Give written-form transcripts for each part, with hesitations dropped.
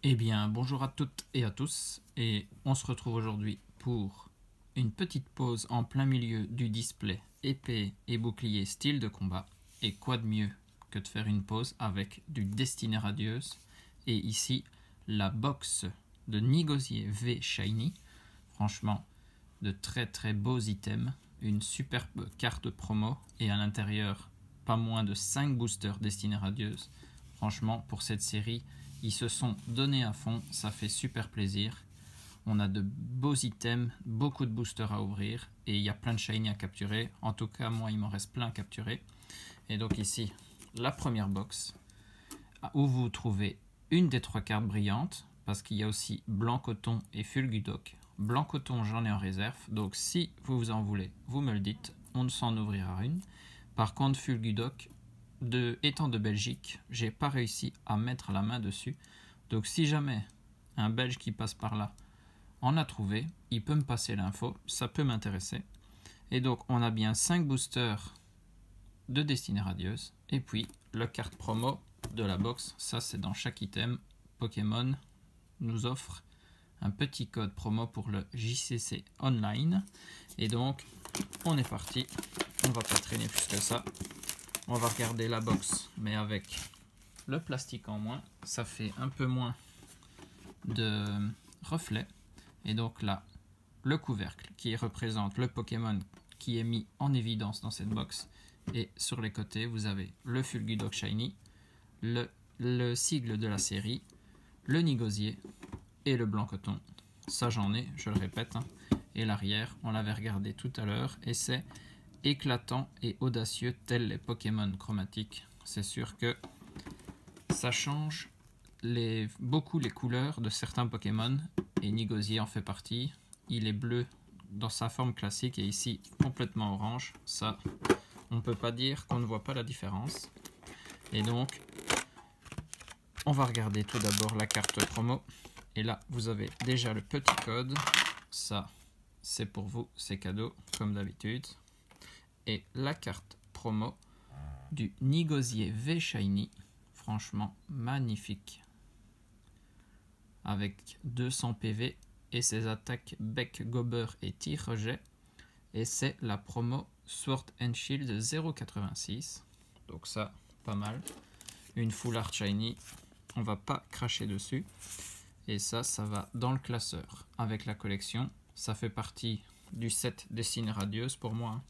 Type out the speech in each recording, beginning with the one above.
Eh bien, bonjour à toutes et à tous, et on se retrouve aujourd'hui pour une petite pause en plein milieu du display épée et bouclier style de combat. Et quoi de mieux que de faire une pause avec du Destinée Radieuse, et ici la box de Nigosier V Shiny. Franchement, de très très beaux items, une superbe carte promo, et à l'intérieur, pas moins de 5 boosters Destinée Radieuse. Franchement, pour cette série, ils se sont donnés à fond, ça fait super plaisir. On a de beaux items, beaucoup de boosters à ouvrir, et il y a plein de shiny à capturer. En tout cas, moi, il m'en reste plein à capturer. Et donc ici, la première box, où vous trouvez une des 3 cartes brillantes, parce qu'il y a aussi Blanc Coton et Fulgudoc. Blanc Coton, j'en ai en réserve, donc si vous en voulez, vous me le dites, on s'en ouvrira une. Par contre, Fulgudoc, étant de Belgique, j'ai pas réussi à mettre la main dessus. Donc si jamais un Belge qui passe par là en a trouvé, il peut me passer l'info, ça peut m'intéresser. Et donc on a bien 5 boosters de Destinée Radieuse, et puis la carte promo de la box, ça c'est dans chaque item. Pokémon nous offre un petit code promo pour le JCC Online, et donc on est parti, on va pas traîner plus que ça. On va regarder la box, mais avec le plastique en moins, ça fait un peu moins de reflets. Et donc là, le couvercle qui représente le Pokémon qui est mis en évidence dans cette box. Et sur les côtés, vous avez le Fulgudoc Shiny, le sigle de la série, le Nigosier et le Blanc Coton. Ça j'en ai, je le répète. Et l'arrière, on l'avait regardé tout à l'heure, et c'est éclatant et audacieux tels les Pokémon chromatiques. C'est sûr que ça change beaucoup les couleurs de certains Pokémon, et Nigosier en fait partie. Il est bleu dans sa forme classique et ici complètement orange. Ça, on peut pas dire qu'on ne voit pas la différence. Et donc, on va regarder tout d'abord la carte promo. Et là, vous avez déjà le petit code. Ça, c'est pour vous, c'est cadeau, comme d'habitude. Et la carte promo du Nigosier V Shiny, franchement magnifique, avec 200 PV et ses attaques bec, gobber et tir-rejet, et c'est la promo Sword and Shield 0,86, donc ça, pas mal. Une full art shiny, on va pas cracher dessus, et ça va dans le classeur avec la collection. Ça fait partie du set Destinée Radieuse pour moi.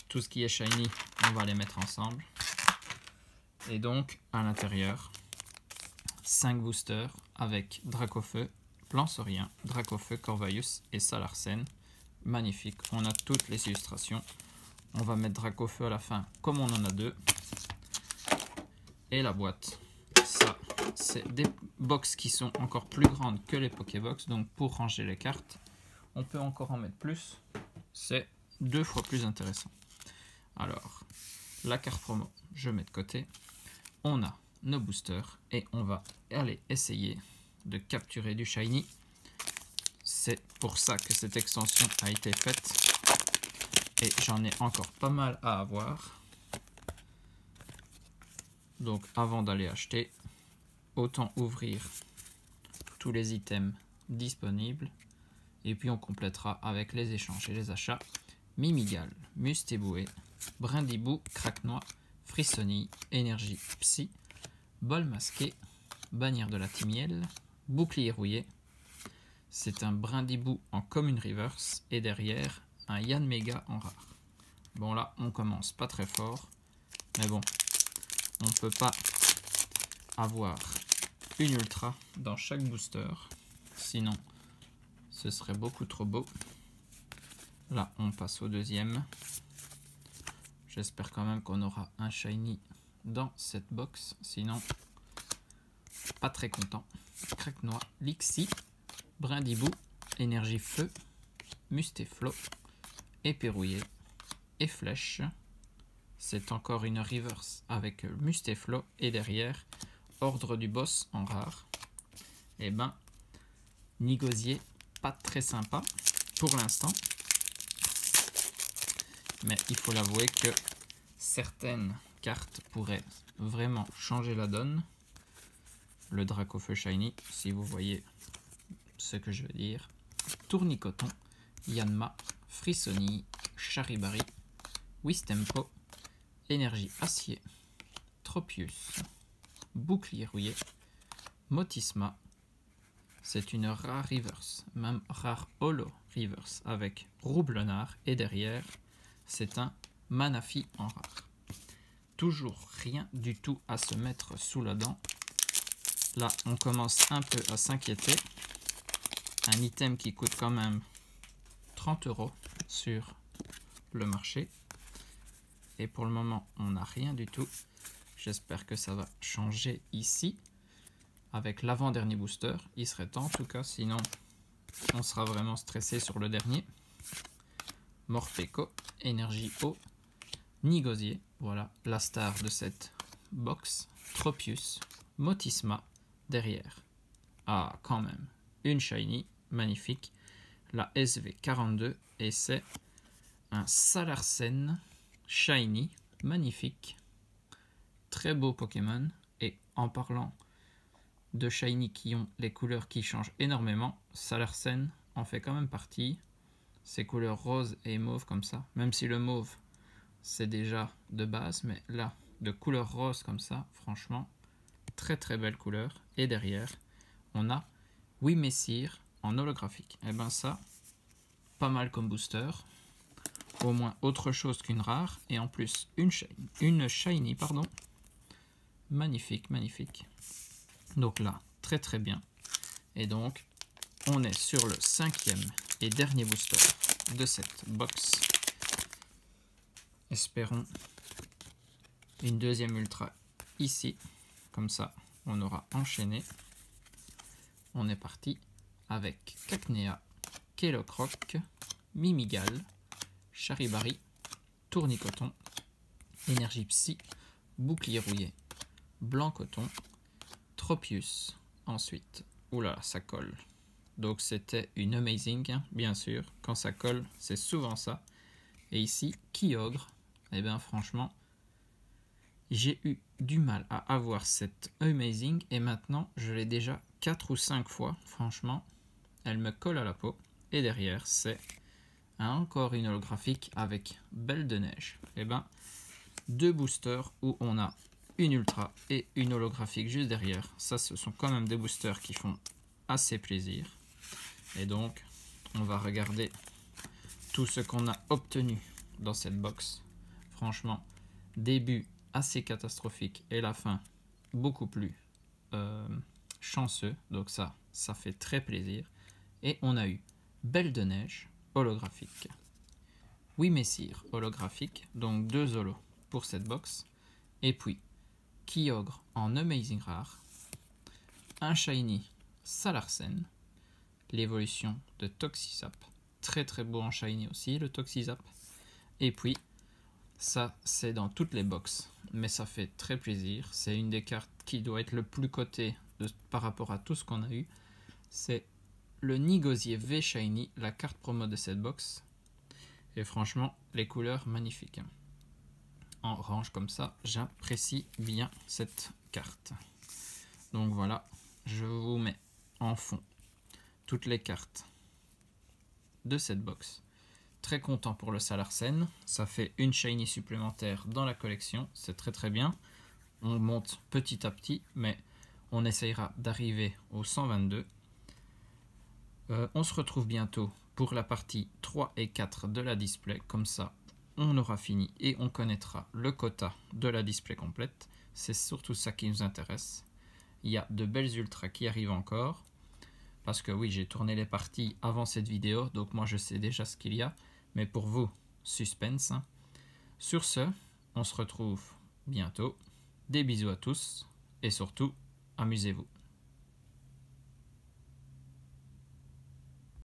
Tout ce qui est shiny, on va les mettre ensemble. Et donc, à l'intérieur, 5 boosters avec Dracofeu, Plansaurien, Dracofeu, Corvaius et Salarsen. Magnifique, on a toutes les illustrations. On va mettre Dracofeu à la fin, comme on en a 2. Et la boîte, ça, c'est des box qui sont encore plus grandes que les Pokébox. Donc pour ranger les cartes, on peut encore en mettre plus. C'est 2 fois plus intéressant. Alors, la carte promo, je mets de côté. On a nos boosters et on va aller essayer de capturer du shiny. C'est pour ça que cette extension a été faite, et j'en ai encore pas mal à avoir. Donc avant d'aller acheter, autant ouvrir tous les items disponibles, et puis on complétera avec les échanges et les achats. Mimigal, Mustéboué, Brindibou, Craquenois, Frissonille, Énergie Psy, Bol masqué, Bannière de la Timiel, Bouclier rouillé. C'est un Brindibou en commune reverse, et derrière un Yanmega en rare. Bon là on commence pas très fort, mais bon, on peut pas avoir une ultra dans chaque booster, sinon ce serait beaucoup trop beau. Là on passe au deuxième. J'espère quand même qu'on aura un shiny dans cette box, sinon pas très content. Craquenois, Lixie, Brindibou, Énergie Feu, Mustéflo, Épée rouillée et Flèche. C'est encore une reverse avec Mustéflo, et derrière Ordre du Boss en rare. Et ben, Nigosier, pas très sympa pour l'instant, mais il faut l'avouer que certaines cartes pourraient vraiment changer la donne. le Dracofeu Shiny, si vous voyez ce que je veux dire. Tournicoton, Yanma, Frissoni, Charibari, Wistempo, Énergie Acier, Tropius, Bouclier Rouillé, Motisma. C'est une rare reverse, même rare holo reverse avec Roublonard. Et derrière, c'est un Manafi en rare. Toujours rien du tout à se mettre sous la dent. Là, on commence un peu à s'inquiéter. Un item qui coûte quand même 30 € sur le marché. Et pour le moment, on n'a rien du tout. J'espère que ça va changer ici. Avec l'avant-dernier booster, il serait temps en tout cas, sinon on sera vraiment stressé sur le dernier. Morpeko, Énergie Eau, Nigosier, voilà la star de cette box. Tropius, Motisma, derrière. Ah, quand même, une shiny, magnifique, la SV42, et c'est un Salarsen shiny, magnifique, très beau Pokémon. Et en parlant de shiny qui ont les couleurs qui changent énormément, Salarsen en fait quand même partie. Ces couleurs rose et mauve comme ça, même si le mauve c'est déjà de base, mais là de couleur rose comme ça, franchement très très belle couleur. Et derrière on a Wimessir en holographique. Et ben ça, pas mal comme booster, au moins autre chose qu'une rare, et en plus une shiny, pardon, magnifique, magnifique. Donc là, très très bien. Et donc, on est sur le 5e et dernier booster de cette box. Espérons une deuxième ultra ici. Comme ça, on aura enchaîné. On est parti avec Cacnea, Kellocroc, Mimigal, Charibari, Tournicoton, Énergie Psy, Bouclier Rouillé, Blanc-Coton, Tropius, ensuite, oula, ça colle. Donc c'était une Amazing, bien sûr, quand ça colle, c'est souvent ça. Et ici, Kyogre, et bien franchement, j'ai eu du mal à avoir cette Amazing, et maintenant, je l'ai déjà 4 ou 5 fois, franchement, elle me colle à la peau. Et derrière, c'est encore une holographique avec Belle de Neige. Et ben, deux boosters où on a une ultra et une holographique juste derrière. Ça, ce sont quand même des boosters qui font assez plaisir. Et donc, on va regarder tout ce qu'on a obtenu dans cette box. Franchement, début assez catastrophique et la fin beaucoup plus chanceux. Donc ça fait très plaisir. Et on a eu Belle de Neige holographique, Wimessir holographique, donc 2 holos pour cette box. Et puis Kyogre en Amazing Rare, un shiny Salarsen, l'évolution de Toxisap, très très beau en shiny aussi le Toxisap. Et puis ça c'est dans toutes les boxes, mais ça fait très plaisir. C'est une des cartes qui doit être le plus cotée par rapport à tout ce qu'on a eu. C'est le Nigosier V Shiny, la carte promo de cette box. Et franchement, les couleurs magnifiques. En orange comme ça, j'apprécie bien cette carte. Donc voilà, je vous mets en fond toutes les cartes de cette box. Très content pour le Salarsen, ça fait une shiny supplémentaire dans la collection, c'est très très bien. On monte petit à petit, mais on essayera d'arriver au 122. On se retrouve bientôt pour la partie 3 et 4 de la display, comme ça on aura fini et on connaîtra le quota de la display complète. C'est surtout ça qui nous intéresse. Il y a de belles ultras qui arrivent encore, parce que oui, j'ai tourné les parties avant cette vidéo, donc moi je sais déjà ce qu'il y a, mais pour vous, suspense. Sur ce, on se retrouve bientôt. Des bisous à tous et surtout, amusez-vous.